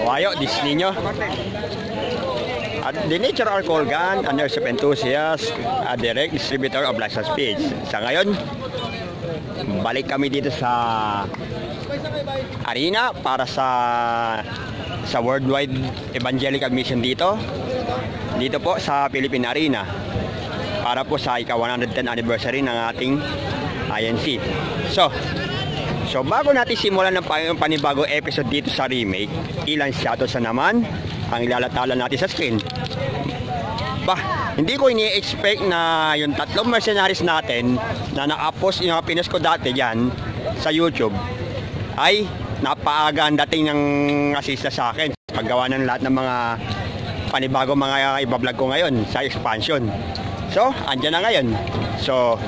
Wayo, Disney nyo. At the Nature Alcohol Gun, a nurse of enthusiast, a direct distributor of licensed speech. Sa ngayon, balik kami dito sa arena para sa worldwide evangelical mission dito po sa Philippine Arena para po sa ika-110 anniversary ng ating INC. So bago natin simulan ng panibagong episode dito sa remake, ilang shoutouts na naman ang ilalatala natin sa screen. Hindi ko ini-expect na yung tatlong mercenaries natin na naka-post yung pinost ko dati dyan sa YouTube ay napaaga ang dating ng assista sa akin paggawa ng lahat ng mga panibagong mga ibablog ko ngayon sa expansion. So, andyan na ngayon. So,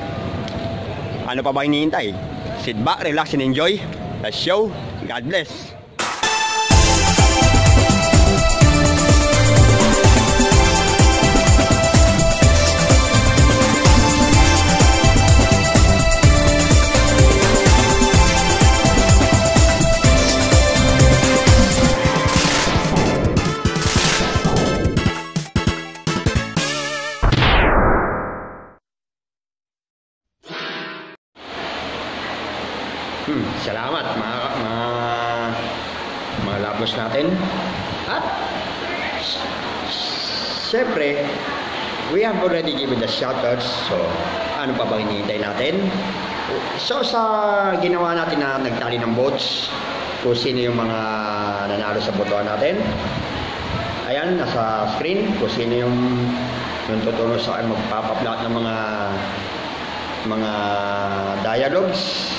ano pa ba hinihintay? Sit back, relax, and enjoy the show. God bless. Salamat mga labos natin. At syempre, we have already given the shoutouts. So, ano pa bang hinihintay natin? So, sa ginawa natin na nagtali ng votes, kung sino yung mga nanalo sa botohan natin. Ayan, nasa screen, kung sino yung tutulong sa akin magpapaplot ng mga dialogues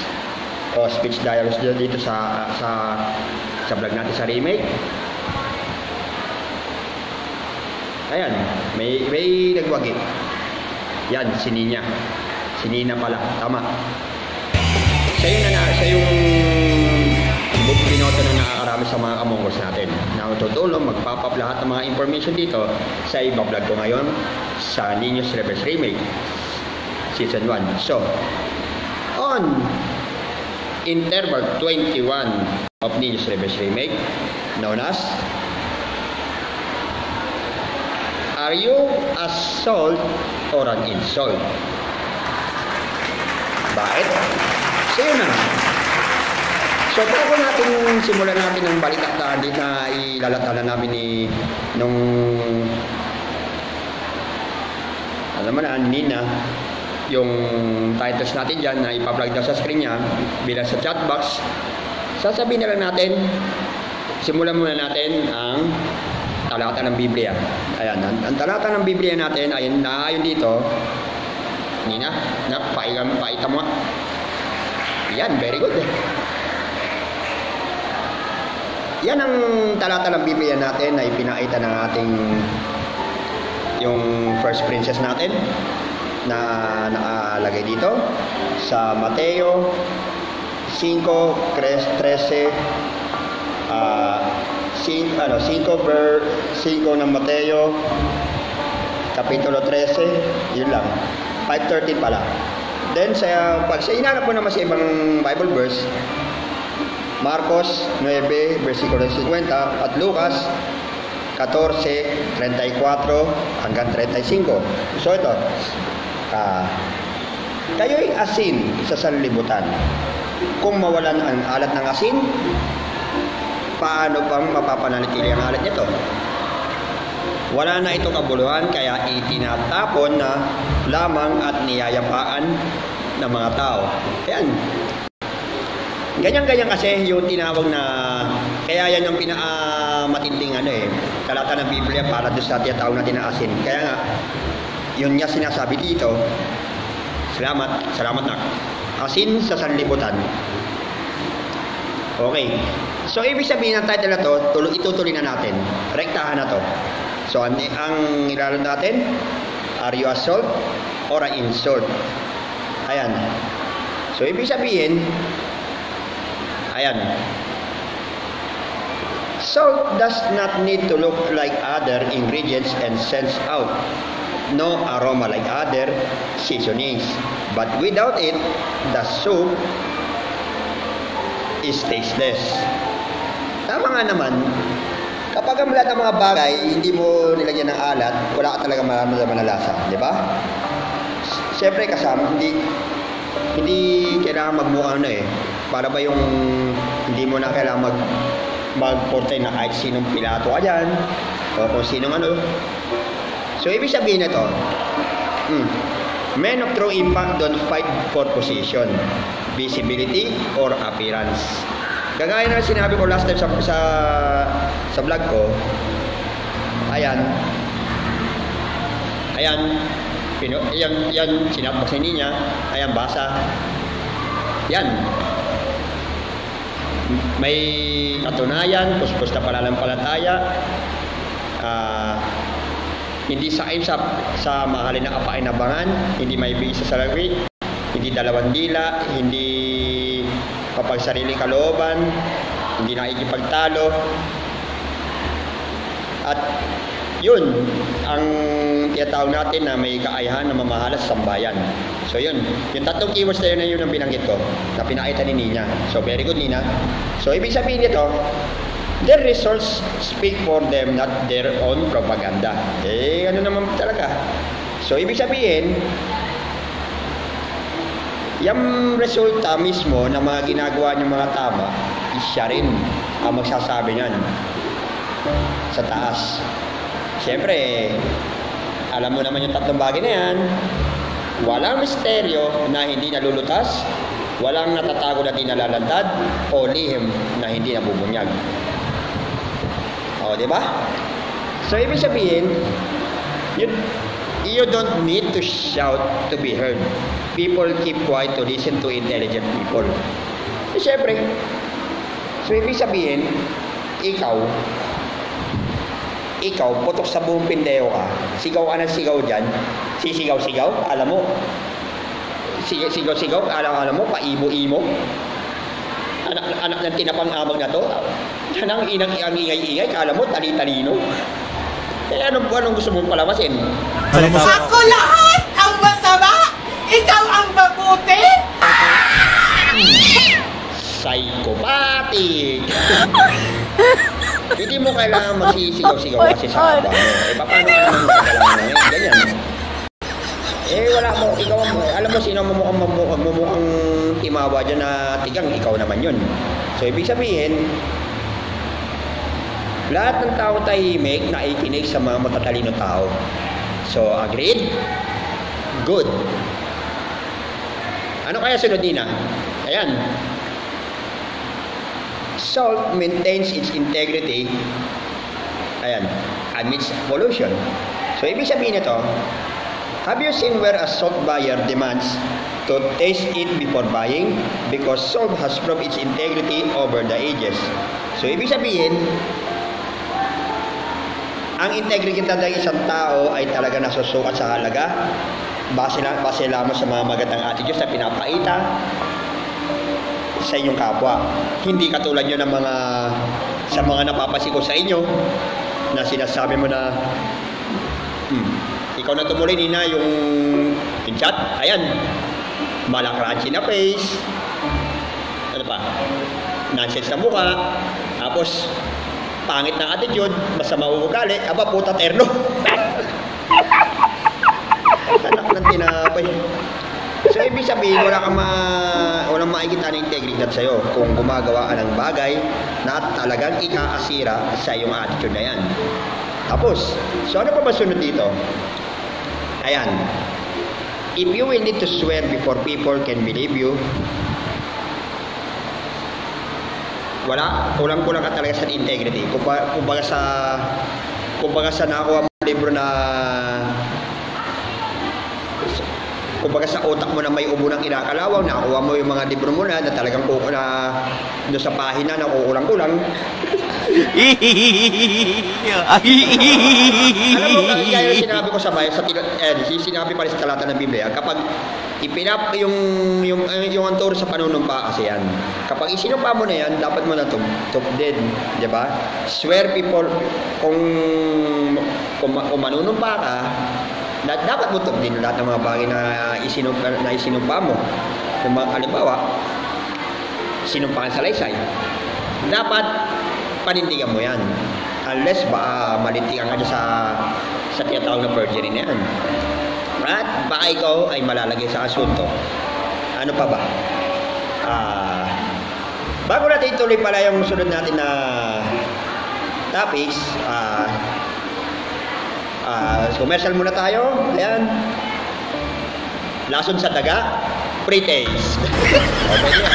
o speech dialogues dito sa vlog natin sa remake. Ayan, may nagwagi. Yan, si Nina. Si Nina pala, tama. Siya yung binoto na nakakarami sa mga Among Us natin. Na tutulong, magpapap lahat ng mga information dito sa iba-vlog ko ngayon sa Niños Rebels Remake Season 1. So, on interval 21 of Niños Rebels Remake, known as Are You Assault or an Insult? Bakit? So yun na. So bago natin simulan natin ang balitaktaan dito na ilalatala namin nung alam mo na, Nina, yung titles natin dyan na ipa-vlog daw sa screen niya bilang sa chat box, sasabihin na lang natin, simulan muna natin ang talata ng Biblia. Ayan, ang talata ng Biblia natin ay naayon dito. Nina, paita mo. Yan, very good. Yan ang talata ng Biblia natin na ipinaita ng ating yung first princess natin na nakalagay dito sa Mateo 5:13 5 ng Mateo kapitulo 13, yun lang, 5:13 pala. Then pag sa inanap mo naman sa ibang Bible verse, Marcos 9 versikulo 50 at Lucas 14:34 hanggang 35. So ito, kayo'y asin sa sanlibutan. Kung mawalan ang alat ng asin, paano pang mapapanatili ang alat nito? Wala na itong kabuluhan, kaya itinatapon na lamang at niyayapaan ng mga tao. Ayan. Ganyan-ganyan kasi yung tinawag na, kaya yan yung pinakamatinding talata ng Biblia para doon sa tiyatawag natin na asin. Kaya nga, yun nga sinasabi dito. Salamat na. Asin sa sanlibutan. Okay. So, ibig sabihin ng title na to, itutuloy na natin. Rektahan na to. So, ang ilalan natin, Are You Assault or an Insult? Ayan. So, ibig sabihin, ayan. Salt does not need to look like other ingredients and sends out no aroma like other seasonings. But without it, the soup is tasteless. tama nga naman, kapag ang lahat ng mga bagay, hindi mo nilagyan ng alat, wala ka talaga maramdaman na lasa, di ba? Siyempre kasama, hindi kailangan magmukhang para ba yung hindi mo na kailangan mag-portray na kahit sinong pilato ka dyan, o kung sinong ano. So, ibig sabihin na to, men of true impact don't fight for position, visibility, or appearance. Kagaya na sinabi ko last time sa vlog ko, ayan, yan, sinabak sa niya, ayan, basa, yan, may katunayan, puspos na pananampalataya, hindi saim sa mahalin na kapainabangan, hindi may bisa sa lawi, hindi dalawang dila, hindi kapag sariling kalooban, hindi nakikipagtalo. At yun ang tinatawag natin na may kaayahan na mamahala sa sambayan. So yun, yung tatlong keywords na yun ang binanggit ko, na pinakita ni Nina. So very good, Nina. So ibig sabihin nito, their results speak for them, not their own propaganda. Ano naman talaga. So ibig sabihin, yung resulta mismo na mga ginagawa niyong mga tama, siya rin ang magsasabi niyan sa taas. Siyempre, alam mo naman yung tatlong bagay na yan. Walang misteryo na hindi nalulutas, walang natatago na di nalalantad, o lihim na hindi nabubunyag. O, di ba? So, ibig sabihin, you don't need to shout to be heard. People keep quiet to listen to intelligent people. Siyempre, so ibig sabihin, ikaw, putok sa buong pindeo ka, sigaw ka ng sigaw dyan, sisigaw-sigaw, alam mo, sigaw-sigaw, alam mo, paimo-imo, anak ng tinapang amag na to, ang ingay-ingay, alam mo, tali-talino. Anong gusto mong palamasin? Ako lahat ang masama! Ikaw ang mabuti! Psychopathic! Hindi mo kailangan magsisigaw-sigaw kasi sa abang mo. Paano ka naman kailangan na ganyan? Wala mo, ikaw, alam mo sino mukhang timawa dyan na tigang, ikaw naman yun. So, ibig sabihin, lahat ng tao tahimik na ikinig sa mga matatalino tao. So, agreed? Good. Ano kaya sunod, Nina? Ayan. Salt maintains its integrity, ayan, amidst pollution. So, ibig sabihin nito, have you seen where a salt buyer demands to taste it before buying? Because salt has proved its integrity over the ages. So, ibig sabihin, ang integrity ng isang tao ay talaga nasusukat sa halaga base lamang sa mga magandang attitudes na pinapaita sa inyong kapwa. Hindi katulad nyo ng sa mga napapasiko sa inyo na sinasabi mo na ikaw na tumuloy, Nina, yung chat, ayan, malakranchi na face, ano pa, nonsense na mukha, tapos pangit na attitude, masama uugali, aba puta terno. Anak ng tinapay. So, ibig sabihin, walang makikita ng integridad sa'yo kung gumagawa ka ng bagay na talagang ikaasira sa iyong attitude na yan. Tapos, so ano pa ba sunod dito? Ayan. If you will need to swear before people can believe you, kulang-kulang ka talaga sa integrity. Kumbaga sa nakuha mo libro na kumbaga sa utak mo na may ubo ng kinakalawang, nakuha mo yung mga libro mo na talagang doon sa pahina na kukulang-kulang. Alam mo, kaya sinabi ko sa bayan, sinabi pa rin sa talata ng Biblia, kapag yung anturo sa panunumpa kasi yan. Kapag isinumpa mo na yan, dapat mo na tupdin, di ba? Swear people, kung manunumpa ka, dapat mo tupdin lahat ng mga bagay na isinumpa mo. Yung mga halimbawa, sinumpaan sa laysay. Dapat panindigan mo yan. Unless malintigan ka dyan sa tinatawag na perjury na yan. At baka ikaw ay malalagay sa asunto. Ano pa ba? Bago natin ituloy pala yung sunod natin na topics, commercial muna tayo. Ayan. Lason sa daga, pre-taste. Okay yan.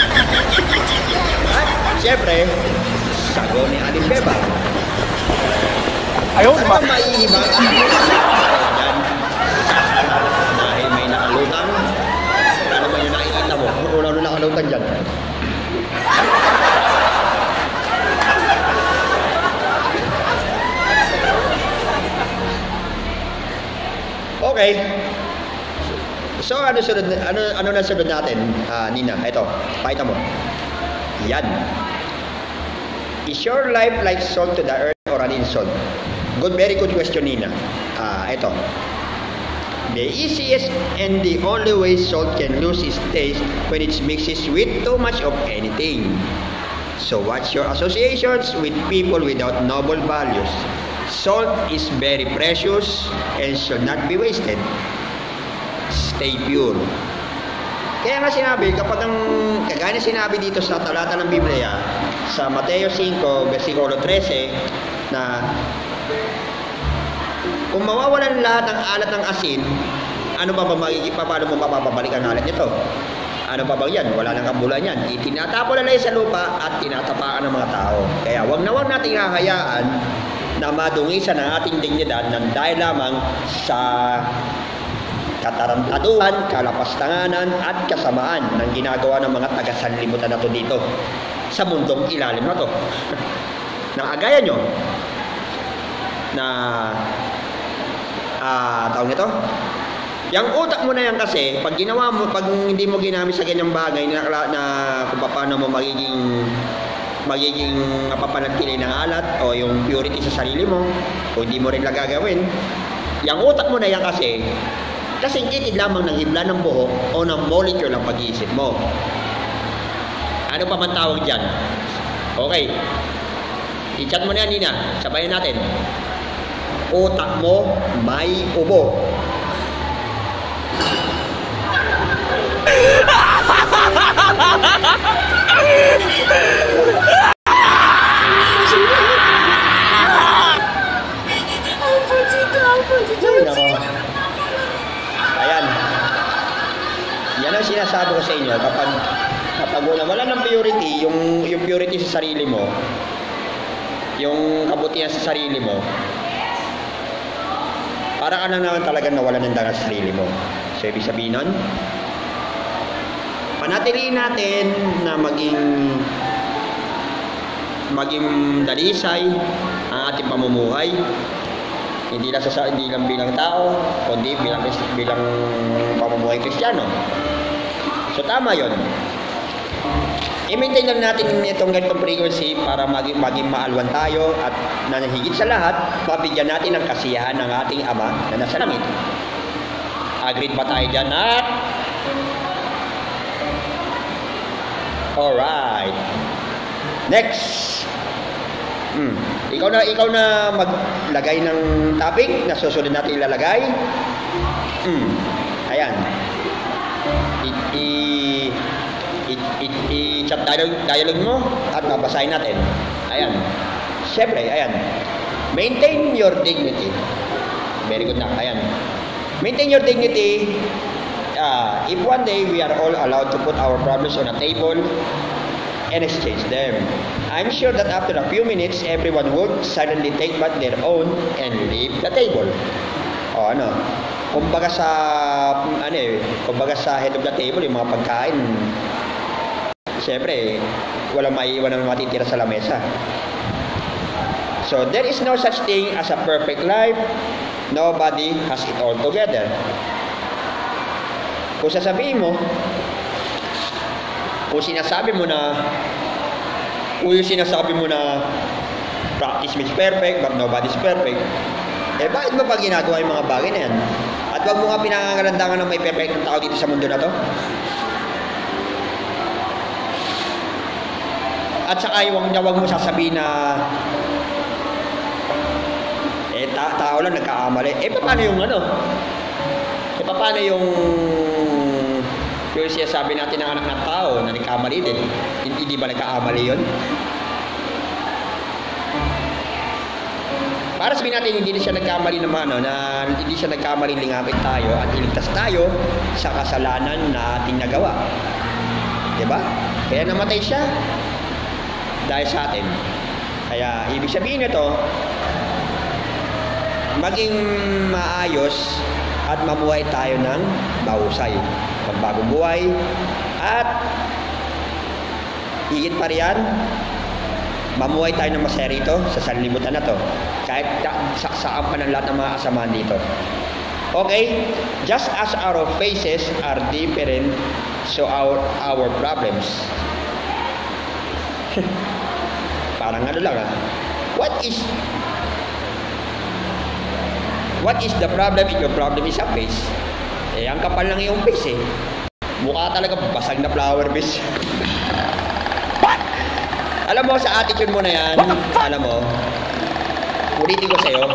At siyempre, sago ni Aling Beba. Ayaw naman. Ano maiiba? Yan. Dahil may nakalutang. Ano ba yung nakikita mo? Kung ano nakalutang dyan. Okay. So ano na sunod natin, Nina? Ito, pakita mo. Yan. Is your life like salt to the earth or an insult? Very good question, Nina. Ito. The easiest and the only way salt can lose its taste when it mixes with too much of anything. So watch your associations with people without noble values. Salt is very precious and should not be wasted. Stay pure. Kaya nga sinabi, kagaya sinabi dito sa talata ng Biblia, sa Mateo 5, versikulo 13, na kung mawawalan lahat ng alat ng asin, ano ba paano mo mapapabalik ang alat nito? Ano pa ba yan? Wala nang kabulan yan. Itinatapo na lang sa lupa at tinatapaan ng mga tao. Kaya wag nating hahayaan na madungisan ang ating dignidad ng dahil lamang sa katarantaduhan, kalapastanganan at kasamaan ng ginagawa ng mga taga-sanlibutan na to dito sa mundong ilalim na to. Nakagaya nyo na tawag nito, yung utak mo na yan kasi pag ginawa mo, pag hindi mo ginamit sa ganyang bagay na kung paano mo magiging mapapanatili ng alat o yung purity sa sarili mo, o hindi mo rin lang gagawin, yung utak mo na yan kasi kitid lamang ng hibla ng buhok o ng molecule ang pag-iisip mo. Ano pa man tawag dyan? Okay. I-chat mo na yan, Nina. Sabayan natin. Utak mo may ubo. Ayan. Yan ang sinasabi ko sa inyo. Kapag wala ng purity, yung purity sa sarili mo, yung kabutihan sa sarili mo, para ka na naman talaga nawala ng dagat sa sarili mo. So, ibig sabihin nun, panatiliin natin na maging dalisay ang ating pamumuhay. Hindi lang bilang tao, kundi bilang pamumuhay Kristiyano. So, tama yun. I-maintain lang natin itong ganitong frequency para maging maalwan tayo at nanahigit sa lahat, mabigyan natin ng kasiyahan ng ating Ama na nasa langit. Agreed ba tayo dyan? Alright. Next. Ikaw na maglagay ng topic na susunod natin ilalagay. Ayan. I-chat dialogue mo at babasahin natin. Ayan. Siyempre, ayan. Maintain your dignity. Very good na. Ayan. Maintain your dignity. If one day we are all allowed to put our problems on a table and exchange them, I'm sure that after a few minutes, everyone would suddenly take back their own and leave the table. O ano? Kumbaga sa head of the table, yung mga pagkain, siyempre, walang maiiwan na matitira sa lamesa. So, there is no such thing as a perfect life. Nobody has it all together. Kung sinasabi mo na practice makes perfect, but nobody's perfect, bakit mo pa ginagawa yung mga bagay na yan? At wag mo nga pinangangalandangan ng may perfect ng tao dito sa mundo na to. At saka huwag mo sasabihin na tao lang nagkakamali. Paano yung ano? Paano yung sinasabi natin ng anak ng tao na nagkamali din? Hindi ba nagkakamali yun? Para sabihin natin, hindi siya nagkamali naman, na hindi siya nagkamali lingapit tayo at iligtas tayo sa kasalanan na ating nagawa. Diba? Kaya namatay siya dahil sa atin. Kaya, ibig sabihin nito, maging maayos at mamuhay tayo ng mahusay. Magbagong buhay at higit pa riyan, mamuhay tayo ng masaya rito sa sanlibutan na to. Kahit saksaan pa ng lahat ng mga kasamaan dito. Okay? Just as our faces are different, so our problems. Parang ano lang What is the problem if your problem is a face? Ang kapal lang yung face Mukha talaga basag na flower base. Alam mo, sa attitude mo na yan, alam mo, ulitin ko sa'yo,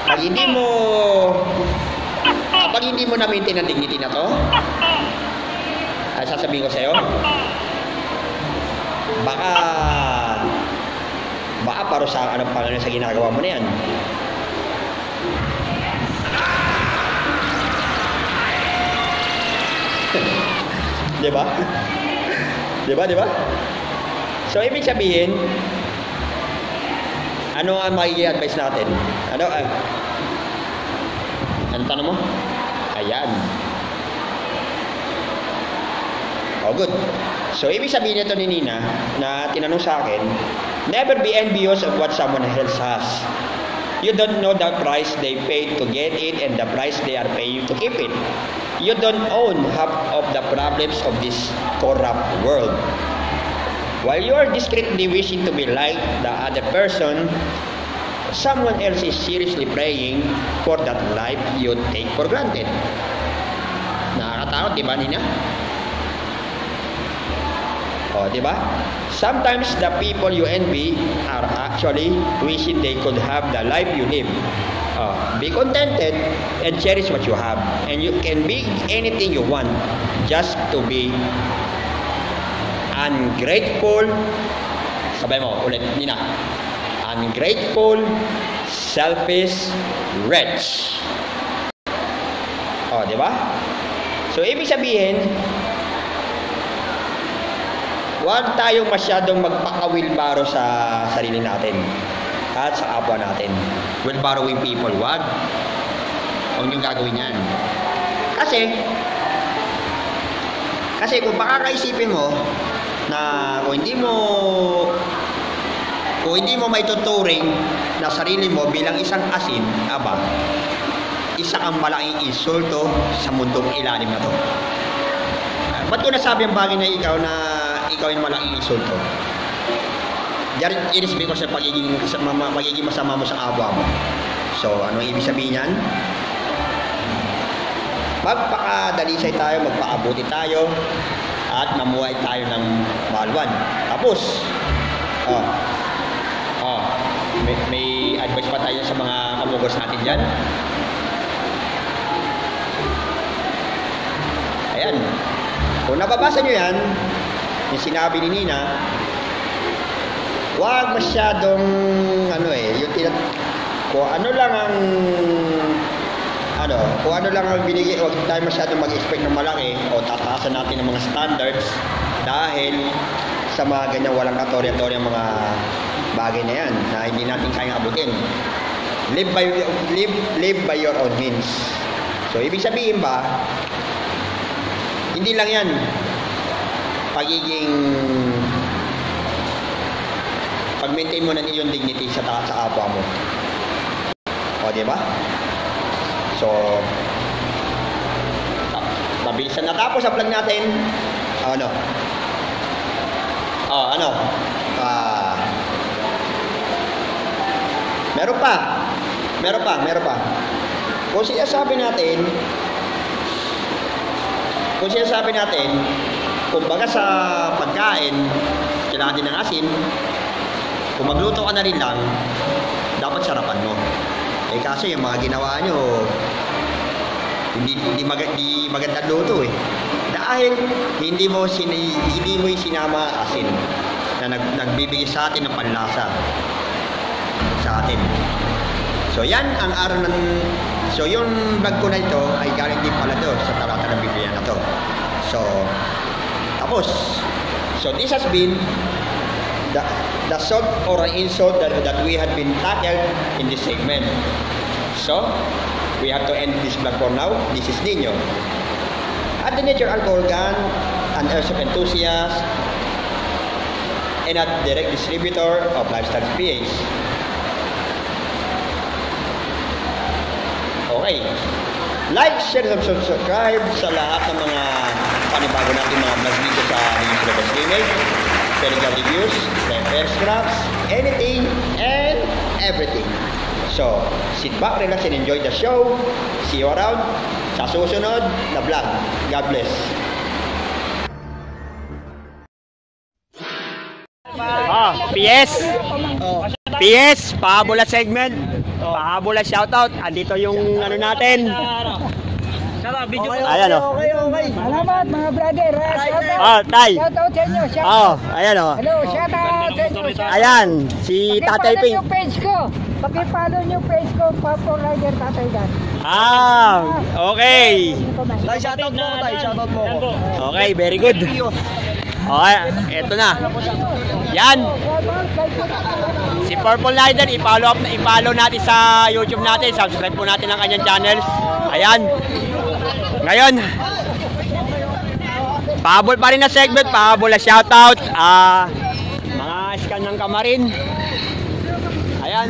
pag hindi mo na-maintain ang dignity na to, ay sasabihin ko sa'yo, baka parusahan ka ng Panginoon sa ginagawa mo na yan. Diba? Diba? So, ibig sabihin, ano ang magiging advice natin? Ano tanong mo? Ayan. Oh, good. So, ibig sabihin nito ni Nina, na tinanong sa akin, never be envious of what someone else has. You don't know the price they paid to get it and the price they are paying to keep it. You don't own half of the problems of this corrupt world. While you are discreetly wishing to be like the other person, someone else is seriously praying for that life you take for granted. Nakakatakot, di ba, Nina? Oh, di ba? Sometimes the people you envy are actually wishing they could have the life you live. Be contented and cherish what you have, and you can be anything you want, just to be ungrateful. Sabay mo ulit, Nina. Ungrateful, selfish, wretch. Di ba? So, ibig sabihin, huwag tayong masyadong magpakawilbaro sa sarili natin at sa kapwa natin. Wilbarrowing people, huwag niyong gagawin yan. Kasi kung baka kaisipin mo na kung hindi mo maituturing na sarili mo bilang isang asin, isa kang malaking insulto sa mundong ilalim na to. Ba't ko nasabi ang bagay na ikaw yung malaking insulto? It is because sa pagiging masama mo sa kapwa mo. So, ano ibig sabihin yan? Magpakadalisay tayo, magpakabuti tayo, at mamuhay tayo ng maluwan. Tapos, may advice pa tayo sa mga kamugos natin dyan. Ayan. Kung nababasa nyo yan, yung sinabi ni Nina, huwag masyadong kung ano lang ang binigay, huwag tayo masyadong mag-expect ng malaki o tataasan natin ng mga standards dahil sa mga ganyan walang katorya-torya mga bagay na yan na hindi natin kayang abutin. Live by your own means. So, ibig sabihin ba, hindi lang yan pag-maintain mo na iyong dignity sa kapwa mo. O, diba? So, mabilisan natapos ang vlog natin. Meron pa. Kung sinasabi natin, kumbaga sa pagkain, kailangan din ng asin. Kung magluto ka na rin lang, dapat sarapan mo. Eh kaso yung mga ginawa nyo, hindi magandang luto eh. Dahil hindi mo yung sinama asin na nagbibigay sa atin ng panlasa sa atin. So yan ang araw ng... So yung vlog ko na ito ay galing din pala to sa talata ng Biblia na to. So, tapos. So this has been the salt or insult that we had been tackled in this segment. So, we have to end this vlog for now. This is Nino. At the Nature Alcohol Gun, an airsoft enthusiast, and a direct distributor of Lifestyle PH. Okay. Like, share, subscribe sa lahat ng mga panibago natin mga vlogs dito sa Nino Syllabus Remake. Medical reviews, repair scraps, anything and everything. So, sit back, relax, and enjoy the show. See you around sa susunod na vlog. God bless. PS. PS, pahabol segment. Pahabol shoutout. Andito yung ano natin. Ayan o. Okay. Salamat mga brother. Tay. Shoutout sa inyo. Shoutout. Ayan o. Hello, shoutout sa inyo. Ayan, si Tatay Ping. Pakipollow yung page ko. Pakipollow yung page ko. Papo Rider Tatay Dan. Okay. Tay, shoutout mo. Shoutout mo. Okay, very good. Okay, eto na. Yan. Si Purple Rider, i-follow natin sa YouTube natin. Subscribe po natin ang kanyang channels. Ayan. Ngayon, pahabol pa rin na segment, pahabol na shoutout. Mga scan ng Kamarin. Ayan.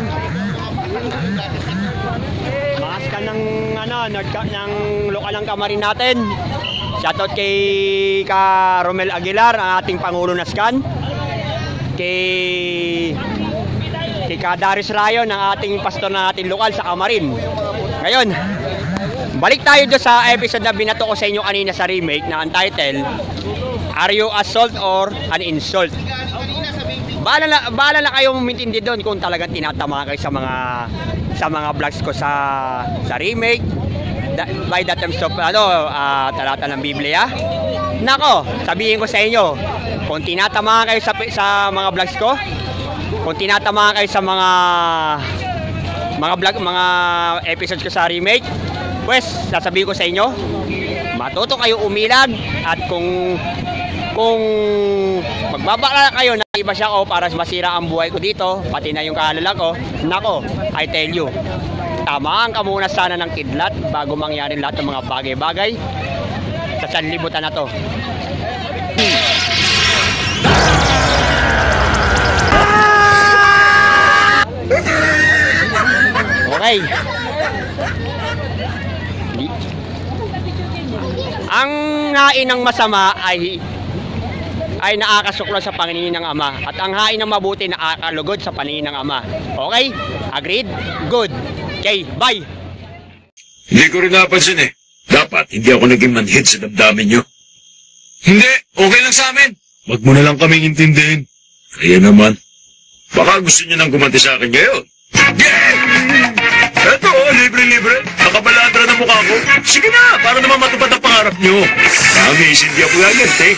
Mga scan ng ng lokal ng Kamarin natin. Shoutout kay Romel Aguilar, ang ating pangulo na scan. Kay Darius Rayon, ang ating pastor na ating lokal sa Kamarin. Ngayon, balik tayo doon sa episode na binato ko sa inyo kanina sa remake na ang title, Are You Assault or an Insult? Bahala na kayong umintindi doon kung talagang tinatama kayo sa mga vlogs ko sa remake by the terms of talata ng Biblia. Nako, sabihin ko sa inyo, kung tinatama kayo sa mga vlogs ko, kung tinatama kayo sa mga episodes ko sa remake, pues sasabihin ko sa inyo, matuto kayo umilag. At kung magbabala kayo na iba siya ko para masira ang buhay ko dito, pati na yung kahalala ko, nako, I tell you, tamaan ka muna sana ng kidlat bago mangyari lahat ng mga bagay-bagay sa sanlibutan na to. Okay. Ang hain ng masama ay nakakasuklo sa paningin ng Ama, at ang hain ng mabuti nakakalugod sa paningin ng Ama. Okay? Agreed? Good. Okay, bye. Hindi ko rin napansin eh. Dapat hindi ako naging manhid sa damdamin nyo. Hindi, okay lang sa amin. Wag mo na lang kaming intindihin. Kaya naman, baka gusto nyo nang gumanti sa akin ngayon. Yeah! Eto, libre-libre. Nakabaladra na mukha ko. Sige na, para naman matupad ang pangarap nyo. Promise, hindi ako agad eh.